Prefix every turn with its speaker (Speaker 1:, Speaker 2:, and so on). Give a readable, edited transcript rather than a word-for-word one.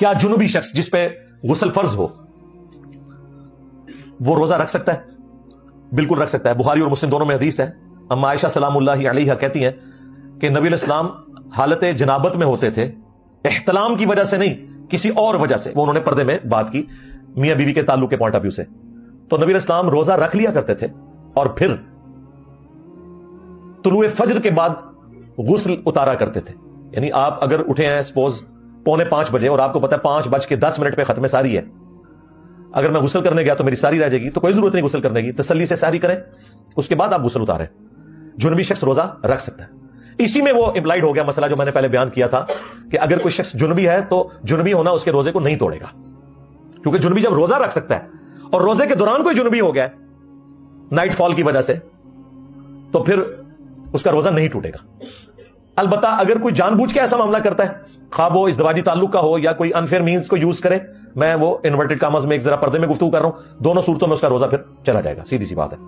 Speaker 1: کیا جنوبی شخص جس پہ غسل فرض ہو وہ روزہ رکھ سکتا ہے؟ بالکل رکھ سکتا ہے. بخاری اور مسلم دونوں میں حدیث ہے. اما عائشہ سلام اللہ علیہا کہتی ہیں کہ نبی علیہ السلام حالت جنابت میں ہوتے تھے، احتلام کی وجہ سے نہیں، کسی اور وجہ سے. وہ انہوں نے پردے میں بات کی میاں بیوی کے تعلق کے پوائنٹ آف ویو سے. تو نبی علیہ السلام روزہ رکھ لیا کرتے تھے اور پھر طلوع فجر کے بعد غسل اتارا کرتے تھے. یعنی آپ اگر اٹھے ہیں سپوز 4:45 بجے اور آپ کو پتا ہے 5:10 پہ ختم ساری ہے، اگر میں غسل کرنے گیا تو میری ساری رہ جائے گی، تو کوئی ضرورت نہیں غسل کرنے کی، تسلی سے ساری کریں، اس کے بعد آپ غسل اتاریں. جنوبی شخص روزہ رکھ سکتا ہے. اسی میں وہ امپلائڈ ہو گیا مسئلہ جو میں نے پہلے بیان کیا تھا کہ اگر کوئی شخص جنوبی ہے تو جنوبی ہونا اس کے روزے کو نہیں توڑے گا، کیونکہ جنوبی جب روزہ رکھ سکتا ہے اور روزے کے دوران کوئی جنوبی ہو گیا نائٹ فال کی وجہ سے تو پھر اس کا روزہ نہیں ٹوٹے گا. البتہ اگر کوئی جان بوجھ کے ایسا معاملہ کرتا ہے، خواہ وہ ازدواجی تعلق کا ہو یا کوئی انفیئر مینز کو یوز کرے، میں وہ انورٹڈ کامز میں ایک ذرا پردے میں گفتگو کر رہا ہوں، دونوں صورتوں میں اس کا روزہ پھر چلا جائے گا، سیدھی سی بات ہے.